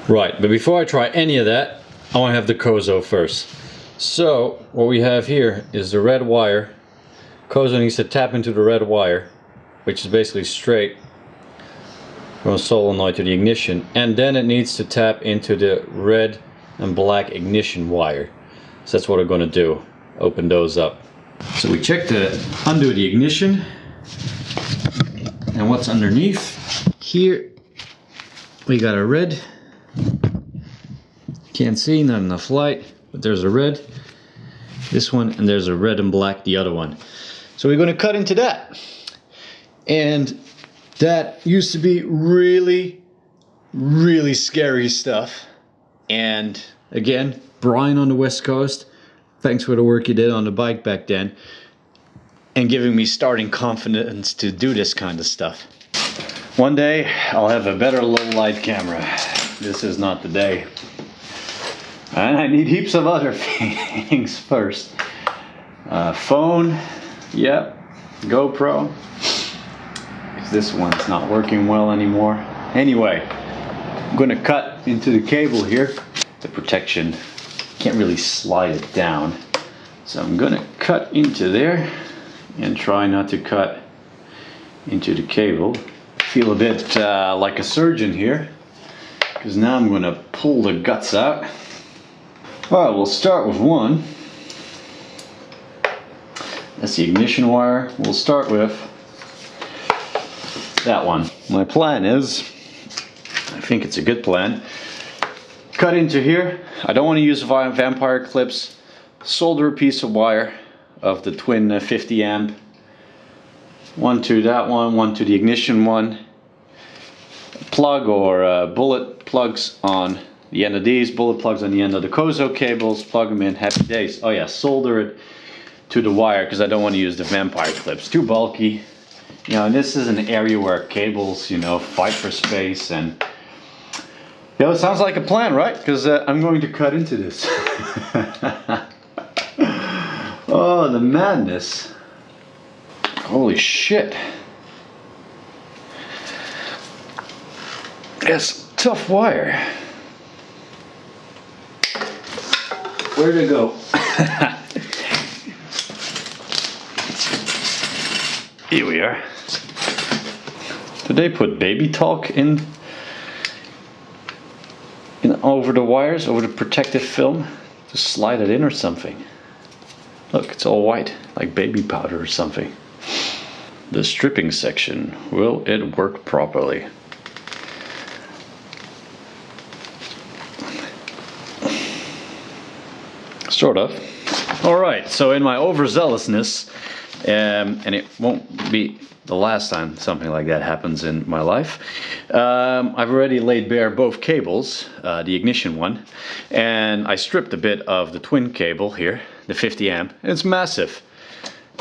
Right, but before I try any of that, I want to have the Koso first. So what we have here is the red wire. Koso needs to tap into the red wire, which is basically straight from a solenoid to the ignition, and then it needs to tap into the red and black ignition wire. So that's what we're going to do, open those up. So we check the undo the ignition, and what's underneath here, we got a red. Can't see, not enough light, but there's a red, this one, and there's a red and black, the other one. So we're going to cut into that, and that used to be really scary stuff. And again, Brian on the West Coast, thanks for the work you did on the bike back then and giving me starting confidence to do this kind of stuff. One day I'll have a better low light camera. This is not the day. And I need heaps of other things first. Phone, yep, GoPro. This one's not working well anymore. Anyway, I'm gonna cut into the cable here. The protection, can't really slide it down. So I'm gonna cut into there and try not to cut into the cable. Feel a bit like a surgeon here, because now I'm gonna pull the guts out. Alright, we'll start with one. That's the ignition wire. We'll start with that one. My plan is, I think it's a good plan, cut into here. I don't want to use vampire clips. Solder a piece of wire of the twin 50 amp. One to that one to the ignition one. Plug or bullet plugs on the end of these, bullet plugs on the end of the Koso cables, plug them in, happy days. Oh yeah, solder it to the wire because I don't want to use the vampire clips, too bulky. You know, and this is an area where cables, you know, fight for space, and you know, it sounds like a plan, right? Because I'm going to cut into this. Oh, the madness. Holy shit. That's tough wire. Where'd it go? Here we are. Did they put baby talc in over the wires, over the protective film, to slide it in or something? Look, it's all white, like baby powder or something. The stripping section, will it work properly? Sort of. Alright, so in my overzealousness, and it won't be the last time something like that happens in my life, I've already laid bare both cables, the ignition one, and I stripped a bit of the twin cable here, the 50 amp, and it's massive.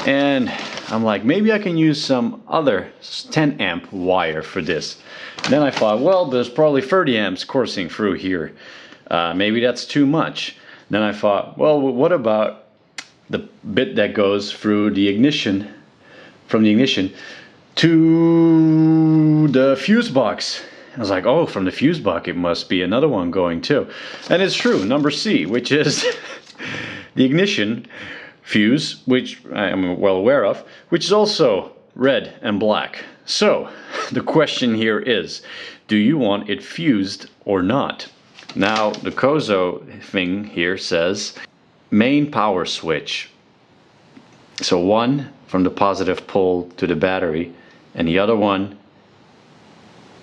And I'm like, maybe I can use some other 10 amp wire for this. And then I thought, well, there's probably 30 amps coursing through here. Maybe that's too much. Then I thought, well, what about the bit that goes through the ignition, from the ignition to the fuse box? I was like, oh, from the fuse box it must be another one going too. And it's true, number C, which is the ignition fuse, which I am well aware of, which is also red and black. So the question here is, do you want it fused or not? Now the Koso thing here says main power switch. So one from the positive pole to the battery, and the other one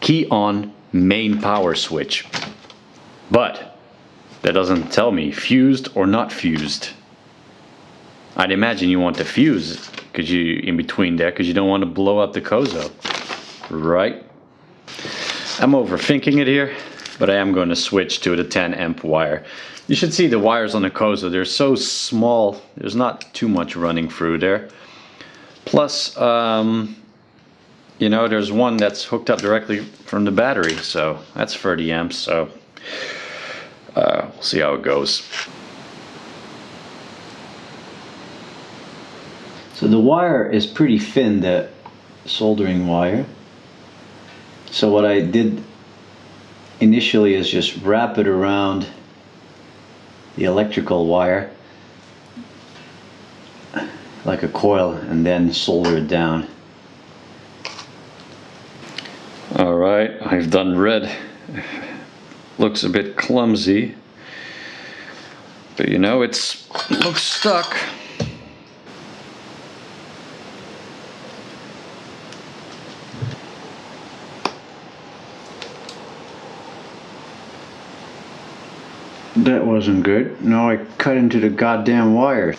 key on main power switch. But that doesn't tell me fused or not fused. I'd imagine you want to fuse because you in between there, because you don't want to blow up the Koso, right? I'm overthinking it here, but I am going to switch to the 10 amp wire. You should see the wires on the Koso, they're so small, there's not too much running through there. Plus, you know, there's one that's hooked up directly from the battery, so that's 30 amps, so we'll see how it goes. So the wire is pretty thin, the soldering wire. So what I did initially is just wrap it around the electrical wire like a coil and then solder it down. Alright, I've done red. Looks a bit clumsy, but you know, it looks stuck. That wasn't good. Now I cut into the goddamn wire.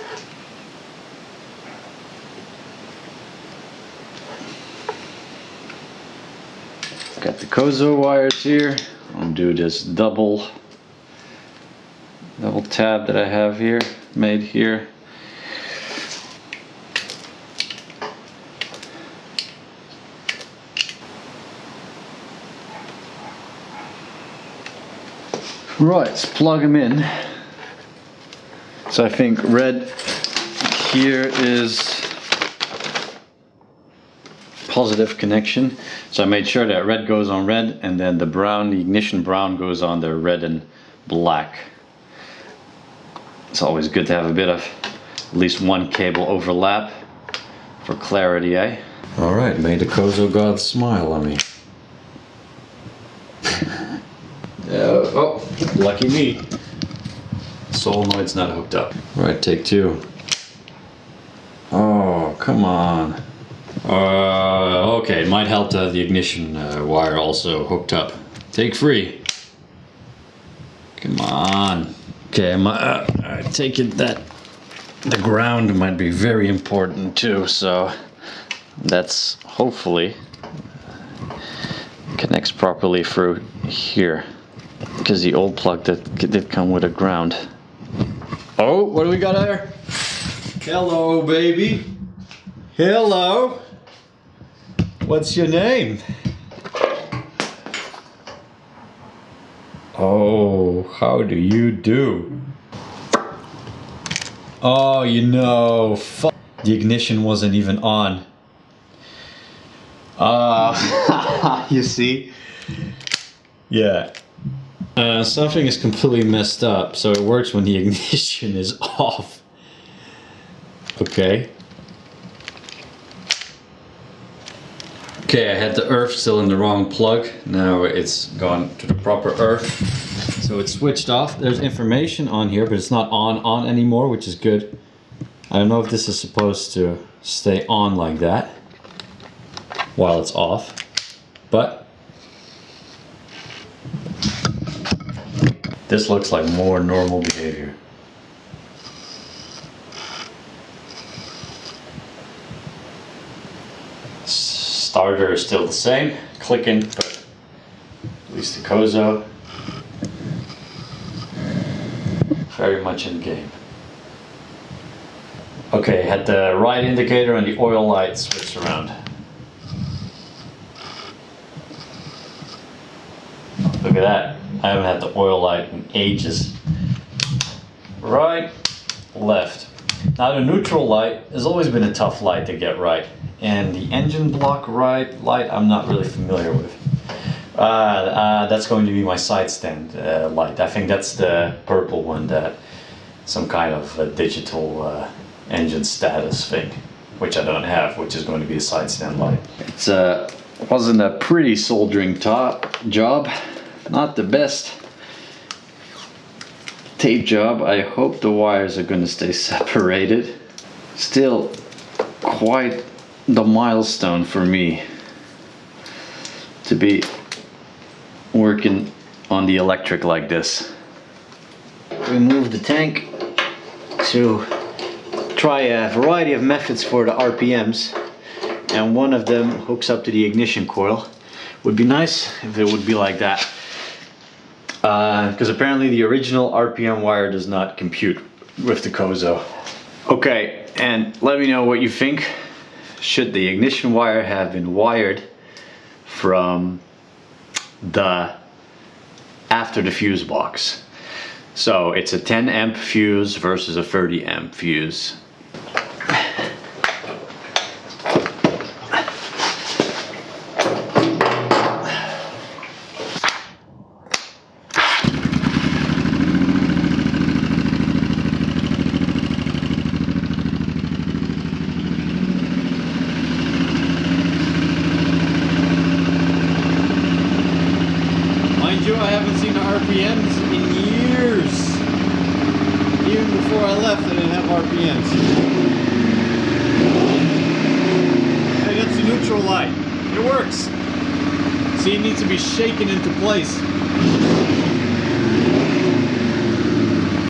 Got the Koso wires here. I'll do this double tab that I have here, made here. Right, let's plug them in. So I think red here is positive connection. So I made sure that red goes on red, and then the brown, the ignition brown, goes on the red and black. It's always good to have a bit of at least one cable overlap for clarity, eh? Alright, made the Koso god smile on me. Oh, lucky me. Solenoid's not hooked up. Right, take two. Oh, come on. Okay, it might help to have the ignition wire also hooked up. Take three. Come on. Okay, I take it that the ground might be very important too, so that's hopefully connects properly through here. Because the old plug did come with a ground. Oh, what do we got there? Hello, baby. Hello. What's your name? Oh, how do you do? Oh, you know, the ignition wasn't even on. You see? Yeah. Something is completely messed up, so it works when the ignition is off. Okay. Okay, I had the earth still in the wrong plug. Now it's gone to the proper earth. So it's switched off. There's information on here, but it's not on anymore, which is good. I don't know if this is supposed to stay on like that while it's off, but this looks like more normal behavior. Starter is still the same, clicking, but at least the Koso very much in game. Okay, had the right indicator and the oil light switched around. Look at that. I haven't had the oil light in ages. Right, left. Now the neutral light has always been a tough light to get right. And the engine block light I'm not really familiar with. That's going to be my side stand light. I think that's the purple one, that some kind of digital engine status thing, which I don't have, which is going to be a side stand light. It wasn't a pretty soldering job. Not the best tape job. I hope the wires are going to stay separated. Still quite the milestone for me to be working on the electric like this. Remove the tank to try a variety of methods for the RPMs, and one of them hooks up to the ignition coil. Would be nice if it would be like that. Because apparently the original RPM wire does not compute with the Koso. Okay, and let me know what you think. Should the ignition wire have been wired from after the fuse box? So it's a 10 amp fuse versus a 30 amp fuse. RPMs in years. Even before I left, I didn't have RPMs. Hey, that's the neutral light. It works. See, it needs to be shaken into place.